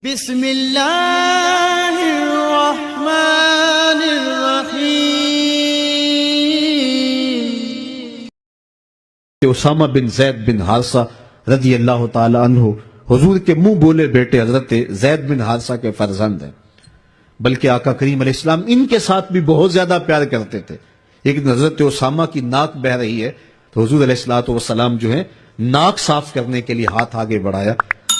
بسم اللہ الرحمن الرحیم۔ اسامہ بن زید بن حارثہ رضی اللہ تعالی عنہ حضور کے منہ بولے بیٹے حضرت زید بن حارثہ کے فرزند ہیں، بلکہ آقا کریم علیہ السلام ان کے ساتھ بھی بہت زیادہ پیار کرتے تھے۔ ایک دن حضرت اسامہ کی ناک بہ رہی ہے تو حضور علیہ السلام جو ہے ناک صاف کرنے کے لیے ہاتھ آگے بڑھایا۔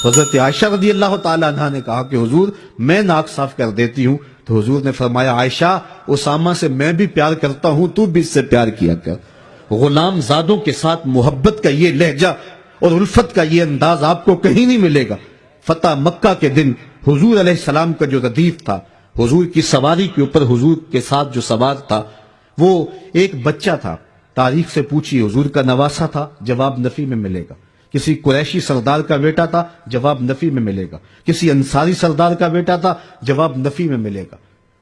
حضرت عائشہ رضی اللہ تعالی عنہ نے کہا کہ حضور میں ناک صاف کر دیتی ہوں، تو حضور نے فرمایا عائشہ اسامہ سے میں بھی پیار کرتا ہوں، تو بھی اس سے پیار کیا کر۔ غلام زادوں کے ساتھ محبت کا یہ لہجہ اور الفت کا یہ انداز آپ کو کہیں نہیں ملے گا۔ فتح مکہ کے دن حضور علیہ السلام کا جو ردیف تھا، حضور کی سواری کے اوپر حضور کے ساتھ جو سوار تھا وہ ایک بچہ تھا۔ تاریخ سے پوچھی حضور کا نواسا تھا، جواب نفی میں ملے گا۔ کسی قریشی سردار کا بیٹا تھا، جواب نفی میں ملے گا۔ کسی انصاری سردار کا بیٹا تھا، جواب نفی میں ملے گا۔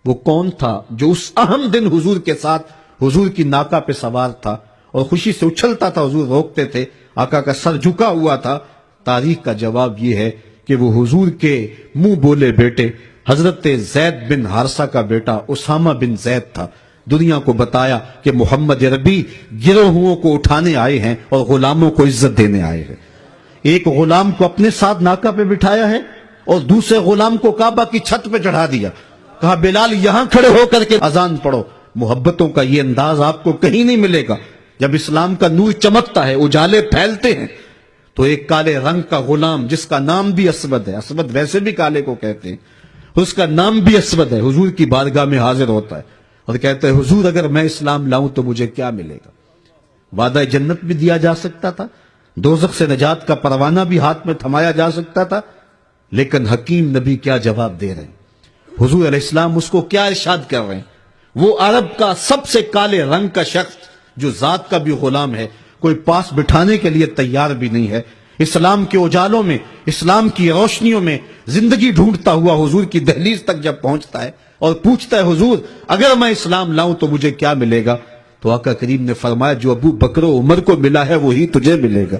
وہ کون تھا جو اس اہم دن حضور کے ساتھ حضور کی ناکہ پہ سوار تھا اور خوشی سے اچھلتا تھا، حضور روکتے تھے، آقا کا سر جھکا ہوا تھا؟ تاریخ کا جواب یہ ہے کہ وہ حضور کے منہ بولے بیٹے حضرت زید بن حارثہ کا بیٹا اسامہ بن زید تھا۔ دنیا کو بتایا کہ محمد عربی گروہوں کو اٹھانے آئے ہیں اور غلاموں کو عزت دینے آئے ہیں۔ ایک غلام کو اپنے ساتھ ناکہ پہ بٹھایا ہے اور دوسرے غلام کو کعبہ کی چھت پہ چڑھا دیا، کہا بلال یہاں کھڑے ہو کر کے اذان پڑھو۔ محبتوں کا یہ انداز آپ کو کہیں نہیں ملے گا۔ جب اسلام کا نور چمکتا ہے، اجالے پھیلتے ہیں، تو ایک کالے رنگ کا غلام جس کا نام بھی اسود ہے، اسود ویسے بھی کالے کو کہتے ہیں، اس کا نام بھی اسود ہے، حضور کی بارگاہ میں حاضر ہوتا ہے اور کہتا ہے حضور اگر میں اسلام لاؤں تو مجھے کیا ملے گا؟ وعدہ جنت بھی دیا جا سکتا تھا، دوزخ سے نجات کا پروانہ بھی ہاتھ میں تھمایا جا سکتا تھا، لیکن حکیم نبی کیا جواب دے رہے ہیں؟ حضور علیہ السلام اس کو کیا ارشاد کر رہے ہیں؟ وہ عرب کا سب سے کالے رنگ کا شخص جو ذات کا بھی غلام ہے، کوئی پاس بٹھانے کے لیے تیار بھی نہیں ہے، اسلام کے اجالوں میں، اسلام کی روشنیوں میں زندگی ڈھونڈتا ہوا حضور کی دہلیز تک جب پہنچتا ہے اور پوچھتا ہے حضور اگر میں اسلام لاؤں تو مجھے کیا ملے گا؟ تو آقا کریم نے فرمایا جو ابو بکر و عمر کو ملا ہے وہی تجھے ملے گا۔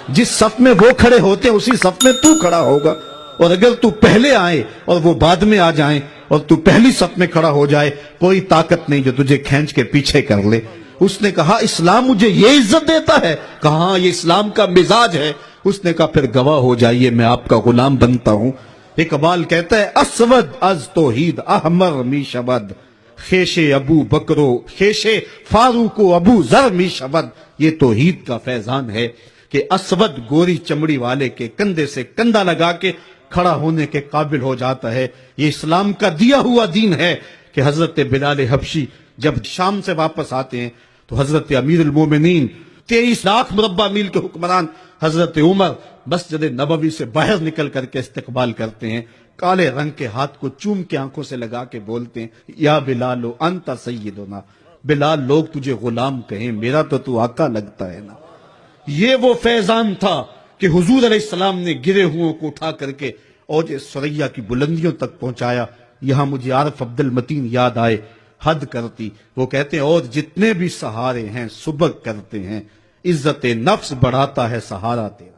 جس صف میں وہ کھڑے ہوتے ہیں اسی صف میں تو کھڑا ہوگا، اور اگر تو پہلے آئے اور وہ بعد میں آ جائیں اور تو پہلی صف میں کھڑا ہو جائے، کوئی طاقت نہیں جو تجھے کھینچ کے پیچھے کر لے۔ اس نے کہا اسلام مجھے یہ عزت دیتا ہے؟ کہا ہاں یہ اسلام کا مزاج ہے۔ اس نے کہا پھر گواہ ہو جائیے میں آپ کا غلام بنتا ہوں۔ اقبال کہتا ہے اسود از توحید احمر می شود، خیش ابو بکرو خیش فاروق و ابو ذر می شود۔ یہ توحید کا فیضان ہے کہ اسود گوری چمڑی والے کے کندھے سے کندھا لگا کے کھڑا ہونے کے قابل ہو جاتا ہے۔ یہ اسلام کا دیا ہوا دین ہے کہ حضرت بلال حبشی جب شام سے واپس آتے ہیں تو حضرت امیر المومنین 23 لاکھ مربع میل کے حکمران حضرت عمر مسجد نبوی سے باہر نکل کر کے استقبال کرتے ہیں، کالے رنگ کے ہاتھ کو چوم کے آنکھوں سے لگا کے بولتے ہیں یا بلال انت سیدنا، بلال لوگ تجھے غلام کہیں، میرا تو آقا لگتا ہے نا۔ یہ وہ فیضان تھا کہ حضور علیہ السلام نے گرے ہوئوں کو اٹھا کر کے اوج ثریا کی بلندیوں تک پہنچایا۔ یہاں مجھے عارف عبد المتین یاد آئے، حد کرتی، وہ کہتے ہیں اور جتنے بھی سہارے ہیں سبق کرتے ہیں، عزت نفس بڑھاتا ہے سہارا تیرا۔